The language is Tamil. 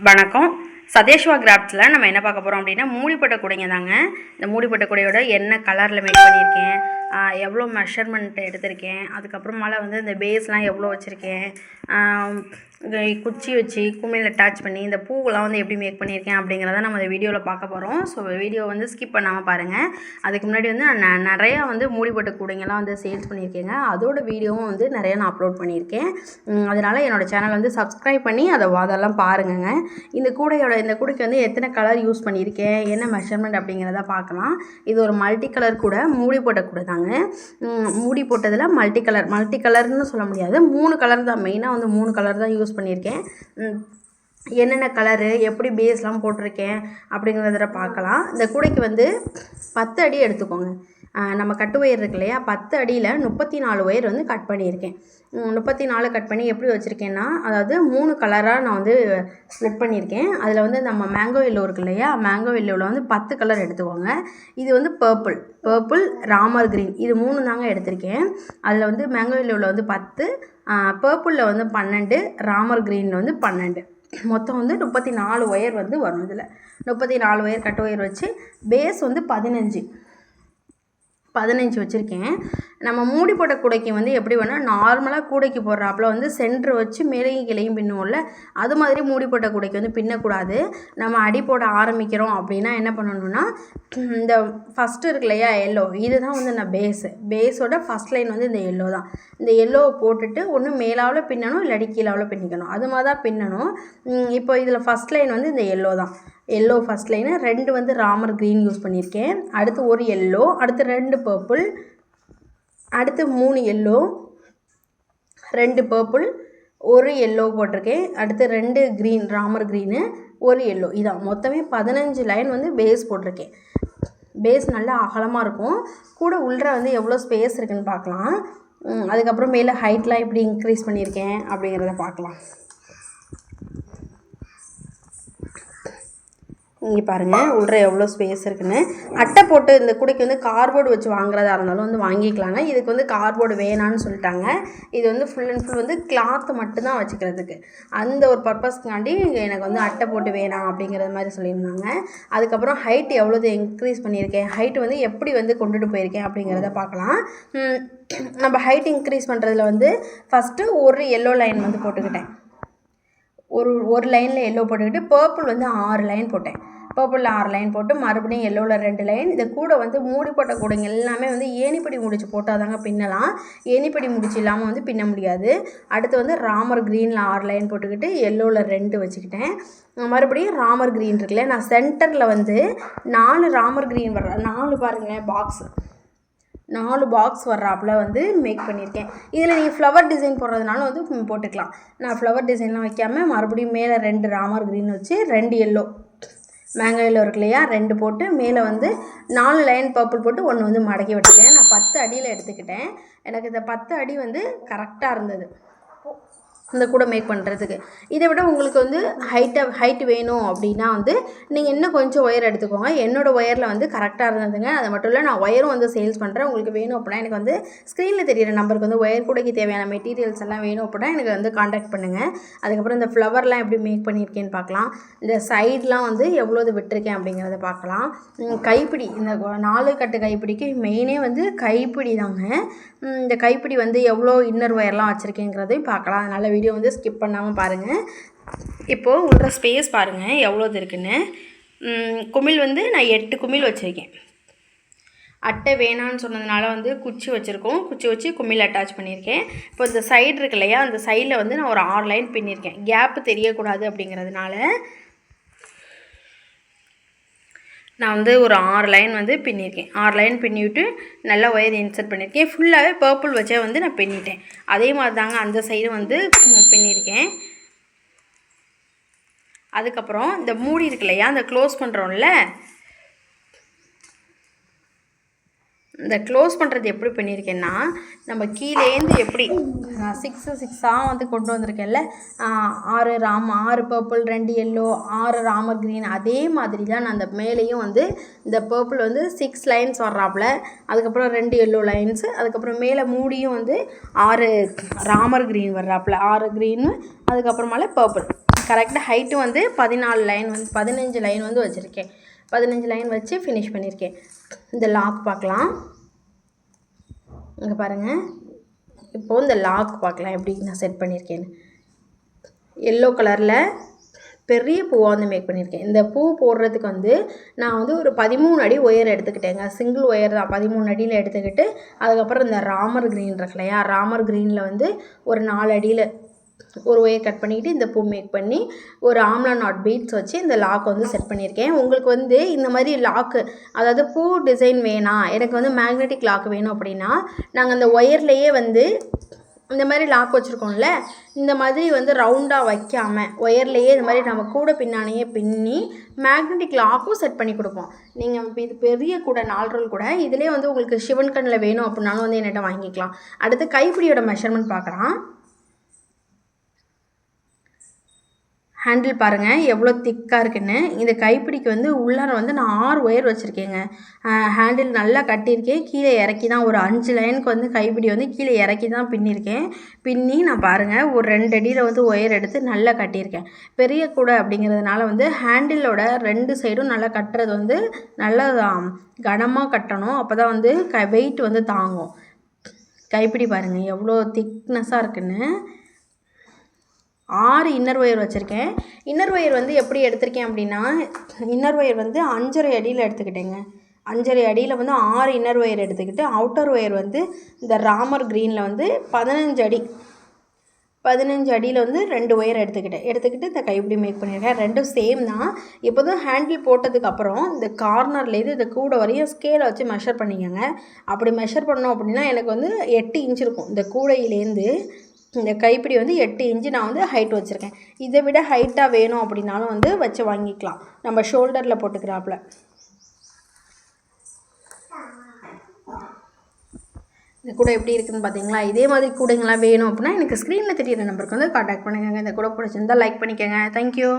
வணக்கம். சதேஷ்வா கிராஃப்ட்ஸில் நம்ம என்ன பார்க்க போகிறோம் அப்படின்னா மூடிப்பட்ட கூடைங்க தாங்க. இந்த மூடிப்பட்ட கூடையோட என்ன கலரில் மேக் பண்ணியிருக்கேன், எவ்வளோ மெஷர்மெண்ட் எடுத்திருக்கேன், அதுக்கப்புறமால வந்து இந்த பேஸ்லாம் எவ்வளோ வச்சுருக்கேன், குச்சி வச்சு குமிழில் அட்டாச் பண்ணி இந்த பூவெல்லாம் வந்து எப்படி மேக் பண்ணியிருக்கேன் அப்படிங்கிறத நம்ம இந்த வீடியோவில் பார்க்க போகிறோம். ஸோ வீடியோ வந்து ஸ்கிப் பண்ணாமல் பாருங்கள். அதுக்கு முன்னாடி வந்து நான் நிறையா வந்து மூடிப்பட்ட கூடைங்கெல்லாம் வந்து சேல்ஸ் பண்ணியிருக்கேங்க. அதோட வீடியோவும் வந்து நிறையா நான் அப்லோட் பண்ணியிருக்கேன். அதனால் என்னோடய சேனல் வந்து சப்ஸ்கிரைப் பண்ணி அதெல்லாம் பாருங்கங்க. இந்த கூடைக்கு வந்து எத்தனை கலர் யூஸ் பண்ணியிருக்கேன், என்ன மெஷர்மெண்ட் அப்படிங்கிறத பார்க்கலாம். இது ஒரு மல்டி கலர் கூடை, மூடி போட்ட கூடை தாங்க. மூடி போட்டதில் மல்டி கலர்னு சொல்ல முடியாது, 3 கலர் தான், மெயினாக வந்து 3 கலர் தான் யூஸ் பண்ணியிருக்கேன். என்னென்ன கலரு, எப்படி பேஸ்லாம் போட்டிருக்கேன் அப்படிங்கிறத பார்க்கலாம். இந்த கூடைக்கு வந்து 10 அடி எடுத்துக்கோங்க. நம்ம கட்டு ஒயர் இருக்கு இல்லையா, 10 அடியில் 34 ஒயர் வந்து கட் பண்ணியிருக்கேன். 34 கட் பண்ணி எப்படி வச்சுருக்கேன்னா, அதாவது 3 கலராக நான் வந்து ஸ்ப்ளிட் பண்ணியிருக்கேன். அதில் வந்து நம்ம மேங்கோ எல்லோ இருக்கு இல்லையா, மேங்கோ எல்லோவில் வந்து 10 கலர் எடுத்துக்கோங்க. இது வந்து பர்பிள், ராமர் க்ரீன், இது 3 தாங்க எடுத்திருக்கேன். அதில் வந்து மேங்கோ எல்லோவில் வந்து 10, பர்பிளில் வந்து 12, ராமர் க்ரீனில் வந்து 12, மொத்தம் வந்து 34 ஒயர் வந்து வரும். இதில் 34 ஒயர் கட்டு ஒயர் வச்சு பேஸ் வந்து 15 வச்சுருக்கேன். நம்ம மூடி போட்ட கூடைக்கு வந்து எப்படி வேணால் நார்மலாக கூடைக்கு போடுறாப்புல வந்து சென்ட்ரு வச்சு மேலேயும் கிளையும் பின்னுவோம்ல, அது மாதிரி மூடி போட்ட கூடைக்கு வந்து பின்னக்கூடாது. நம்ம அடி போட ஆரம்பிக்கிறோம் அப்படின்னா என்ன பண்ணணும்னா, இந்த ஃபஸ்ட்டு இருக்கு இல்லையா எல்லோ, இதுதான் வந்து நான் பேஸோட ஃபஸ்ட் லைன் வந்து இந்த எல்லோ தான். இந்த எல்லோவை போட்டுட்டு ஒன்று மேலாவில் பின்னணும், இல்லாட்டி கீழாவில் பின்னிக்கணும், அது மாதிரி தான் பின்னணும். இப்போ இதில் ஃபஸ்ட் லைன் வந்து இந்த எல்லோ தான். எல்லோ ஃபஸ்ட் லைனு, 2 வந்து ராமர் க்ரீன் யூஸ் பண்ணியிருக்கேன். அடுத்து ஒரு எல்லோ, அடுத்து 2 பர்பிள், அடுத்து 3 எல்லோ, 2 பர்பிள், ஒரு எல்லோ போட்டிருக்கேன். அடுத்து 2 க்ரீன், ராமர் க்ரீனு, ஒரு எல்லோ. இதான் மொத்தமே 15 லைன் வந்து பேஸ் போட்டிருக்கேன். பேஸ் நல்லா அகலமாக இருக்கும். கூட உள்ள வந்து எவ்வளோ ஸ்பேஸ் இருக்குதுன்னு பார்க்கலாம். அதுக்கப்புறம் மேலே ஹைட்லாம் எப்படி இன்க்ரீஸ் பண்ணியிருக்கேன் அப்படிங்கிறத பார்க்கலாம். இங்கே பாருங்கள் உள்ள எவ்வளோ ஸ்பேஸ் இருக்குன்னு. அட்டை போட்டு இந்த கூடைக்கு வந்து கார்போர்டு வச்சு வாங்குறதா இருந்தாலும் வந்து வாங்கிக்கலாங்க. இதுக்கு வந்து கார்போர்டு வேணான்னு சொல்லிட்டாங்க. இது வந்து ஃபுல் அண்ட் ஃபுல் வந்து கிளாத்து மட்டும்தான் வச்சுக்கிறதுக்கு, அந்த ஒரு பர்பஸ்க்காண்டி எனக்கு வந்து அட்டை போட்டு வேணாம் அப்படிங்கிறது மாதிரி சொல்லியிருந்தாங்க. அதுக்கப்புறம் ஹைட் எவ்வளோது இன்க்ரீஸ் பண்ணியிருக்கேன், ஹைட் வந்து எப்படி வந்து கொண்டுட்டு போயிருக்கேன் அப்படிங்கிறத பார்க்கலாம். நம்ம ஹைட் இன்க்ரீஸ் பண்ணுறதுல வந்து ஃபஸ்ட்டு ஒரு எல்லோ லைன் வந்து போட்டுக்கிட்டேன். ஒரு லைனில் எல்லோ போட்டுக்கிட்டு பர்பிள் வந்து 6 லைன் போட்டேன். பர்பிளில் 6 லைன் போட்டு மறுபடியும் எல்லோவில் 2 லைன். இந்த கூடை வந்து மூடி போட்ட கூடைங்க எல்லாமே வந்து ஏணிப்படி முடிச்சு போட்டால் தாங்க பின்னலாம், ஏணிப்படி முடிச்சு இல்லாமல் வந்து பின்ன முடியாது. அடுத்து வந்து ராமர் க்ரீனில் 6 லைன் போட்டுக்கிட்டு எல்லோவில் 2 வச்சுக்கிட்டேன். மறுபடியும் ராமர் க்ரீன் இருக்குல்ல, நான் சென்டரில் வந்து 4 ராமர் க்ரீன் வர்ற 4 பாருங்களேன் பாக்ஸு, 4 பாக்ஸ் வர்றாப்புல வந்து மேக் பண்ணியிருக்கேன். இதில் நீங்கள் ஃப்ளவர் டிசைன் போடுறதுனால வந்து போட்டுக்கலாம். நான் ஃப்ளவர் டிசைன்லாம் வைக்காமல் மறுபடியும் மேலே 2 ராமர் க்ரீன் வச்சு 2 எல்லோ, மேங்கோ எல்லோ இருக்கு இல்லையா, 2 போட்டு மேலே வந்து 4 லைன் பர்பிள் போட்டு 1 வந்து மடக்கி விட்டுருக்கேன். நான் 10 அடியில் எடுத்துக்கிட்டேன். எனக்கு இந்த 10 அடி வந்து கரெக்டாக இருந்தது இந்த கூட மேக் பண்ணுறதுக்கு. இதை விட உங்களுக்கு வந்து ஹைட்டு வேணும் அப்படின்னா வந்து நீங்கள் இன்னும் கொஞ்சம் ஒயர் எடுத்துக்கோங்க. என்னோடய ஒயரில் வந்து கரெக்டாக இருந்ததுங்க. அது மட்டும் இல்லை, நான் ஒயரும் வந்து சேல்ஸ் பண்ணுறேன். உங்களுக்கு வேணும் அப்படின்னா எனக்கு வந்து ஸ்க்ரீனில் தெரியிற நம்பருக்கு வந்து ஒயர் கூடைக்கு தேவையான மெட்டீரியல்ஸ் எல்லாம் வேணும் அப்படின்னா எனக்கு வந்து காண்டாக்ட் பண்ணுங்கள். அதுக்கப்புறம் இந்த ஃப்ளவர்லாம் எப்படி மேக் பண்ணியிருக்கேன்னு பார்க்கலாம். இந்த சைட்லாம் வந்து எவ்வளோது விட்டுருக்கேன் அப்படிங்கிறத பார்க்கலாம். கைப்பிடி, இந்த 4 கட்டு கைப்பிடிக்கு மெயினே வந்து கைப்பிடி தாங்க. இந்த கைப்பிடி வந்து எவ்வளோ இன்னர் ஒயர்லாம் வச்சுருக்கேங்கிறதையும் பார்க்கலாம். அதனால் வீடியோ வந்து ஸ்கிப் பண்ணாமல் பாருங்கள். இப்போது உள்ள ஸ்பேஸ் பாருங்கள் எவ்வளோது இருக்குன்னு. குமிழ் வந்து நான் 8 குமிழ் வச்சுருக்கேன். அட்டை வேணான்னு சொன்னதுனால வந்து குச்சி வச்சுருக்கோம், குச்சி வச்சு குமிழ் அட்டாச் பண்ணியிருக்கேன். இப்போ இந்த சைடு இருக்கு இல்லையா, அந்த சைடில் வந்து நான் ஒரு 6 லைன் பின்னியிருக்கேன். கேப்பு தெரியக்கூடாது அப்படிங்கிறதுனால நான் வந்து ஒரு 6 லைன் வந்து பின்னியிருக்கேன். 6 லைன் பின்னிவிட்டு நல்லா ஒயர் இன்சர்ட் பண்ணியிருக்கேன். ஃபுல்லாகவே பர்பிள் வச்சே வந்து நான் பின்னிட்டேன். அதே மாதிரி தாங்க அந்த சைடு வந்து பின்னியிருக்கேன். அதுக்கப்புறம் இந்த மூடி இருக்கு இல்லையா, அந்த க்ளோஸ் பண்ணுறோம்ல, இந்த க்ளோஸ் பண்ணுறது எப்படி பண்ணியிருக்கேன்னா, நம்ம கீழேருந்து எப்படி நான் 6 வந்து கொண்டு வந்திருக்கேன்ல, 6 பர்பிள், 2 எல்லோ, 6 ராமர் க்ரீன், அதே மாதிரி தான் நான் அந்த மேலேயும் வந்து இந்த பர்பிள் வந்து 6 லைன்ஸ் வர்றாப்புல, அதுக்கப்புறம் 2 எல்லோ லைன்ஸு, அதுக்கப்புறம் மேலே மூடியும் வந்து 6 ராமர் க்ரீன் வர்றாப்புல, 6 க்ரீனு, அதுக்கப்புறமால பர்பிள், கரெக்டாக ஹைட்டு வந்து 14 லைன் வந்து 15 லைன் வந்து வச்சுருக்கேன். 15 லைன் வச்சு ஃபினிஷ் பண்ணியிருக்கேன். இந்த லாக் பார்க்கலாம். இங்கே பாருங்கள், இப்போது இந்த லாக் பார்க்கலாம் எப்படி நான் செட் பண்ணியிருக்கேன்னு. எல்லோ கலரில் பெரிய பூவாக வந்து மேக் பண்ணியிருக்கேன். இந்த பூ போடுறதுக்கு வந்து நான் வந்து ஒரு 13 அடி ஒயர் எடுத்துக்கிட்டேங்க. சிங்கிள் ஒயர் தான் 13 அடியில் எடுத்துக்கிட்டு, அதுக்கப்புறம் இந்த ராமர் க்ரீன் இருக்கு இல்லையா, ராமர் க்ரீனில் வந்து ஒரு 4 அடியில் ஒரு ஒயர் கட் பண்ணிக்கிட்டு இந்த பூ மேக் பண்ணி ஒரு ஆம்லா நாட் பீட்ஸ் வச்சு இந்த லாக் வந்து செட் பண்ணியிருக்கேன். உங்களுக்கு வந்து இந்த மாதிரி லாக்கு, அதாவது பூ டிசைன் வேணாம், எனக்கு வந்து மேக்னெட்டிக் லாக் வேணும் அப்படின்னா, நாங்கள் அந்த ஒயர்லேயே வந்து இந்த மாதிரி லாக் வச்சுருக்கோம்ல, இந்த மாதிரி வந்து ரவுண்டாக வைக்காமல் ஒயர்லேயே இந்த மாதிரி நம்ம கூட பின்னாலேயே பின்னி மேக்னெட்டிக் லாக்கும் செட் பண்ணி கொடுப்போம். நீங்கள் இது பெரிய கூட 4 ரோல் கூட இதிலே வந்து உங்களுக்கு சிவன் கண்ணில் வேணும் அப்படின்னாலும் வந்து என்கிட்ட வாங்கிக்கலாம். அடுத்து கைப்பிடியோட மெஷர்மெண்ட் பார்க்கலாம். ஹேண்டில் பாருங்கள் எவ்வளோ திக்காக இருக்குன்னு. இந்த கைப்பிடிக்கு வந்து உள்ளார வந்து நான் 6 ஒயர் வச்சுருக்கேங்க. ஹேண்டில் நல்லா கட்டியிருக்கேன். கீழே இறக்கி தான் ஒரு 5 லைனுக்கு வந்து கைப்பிடி வந்து கீழே இறக்கி தான் பின்னியிருக்கேன். பின்னி நான் பாருங்கள் ஒரு 2 அடியில் வந்து ஒயர் எடுத்து நல்லா கட்டியிருக்கேன். பெரிய கூடை அப்படிங்கிறதுனால வந்து ஹேண்டிலோட 2 சைடும் நல்லா கட்டுறது வந்து நல்லா கனமாக கட்டணும். அப்போ தான் வந்து வெயிட் வந்து தாங்கும். கைப்பிடி பாருங்கள் எவ்வளோ திக்னஸாக இருக்குன்னு. 6 இன்னர் ஒயர் வச்சுருக்கேன். இன்னர் ஒயர் வந்து எப்படி எடுத்திருக்கேன் அப்படின்னா, இன்னர் ஒயர் வந்து 5.5 அடியில் எடுத்துக்கிட்டேங்க. 5.5 அடியில் வந்து 6 இன்னர் ஒயர் எடுத்துக்கிட்டு, அவுட்டர் ஒயர் வந்து இந்த ராமர் க்ரீனில் வந்து 15 அடியில் வந்து 2 ஒயர் எடுத்துக்கிட்டு இந்த கைப்பிடி மேக் பண்ணியிருக்கேன். ரெண்டும் சேம் தான். இப்போதும் ஹேண்டில் போட்டதுக்கப்புறம் இந்த கார்னர்லேருந்து இந்த கூட வரையும் ஸ்கேலை வச்சு மெஷர் பண்ணிக்கோங்க. அப்படி மெஷர் பண்ணோம் அப்படின்னா எனக்கு வந்து 8 இன்ச் இருக்கும். இந்த கூடையிலேருந்து இந்த கைப்பிடி வந்து 8 இன்ச்சு நான் வந்து ஹைட் வச்சுருக்கேன். இதை விட ஹைட்டாக வேணும் அப்படின்னாலும் வந்து வச்சு வாங்கிக்கலாம். நம்ம ஷோல்டரில் போட்டுக்கிறாப்புல. இந்த கூடை எப்படி இருக்குதுன்னு பார்த்தீங்களா? இதே மாதிரி கூடைங்களாம் வேணும் அப்படின்னா எனக்கு ஸ்க்ரீனில் தெரியிற நம்பருக்கு வந்து காண்டாக்ட் பண்ணுங்கள். இந்த கூடை பிடிச்சிருந்தால் லைக் பண்ணிக்கோங்க. தேங்க்யூ.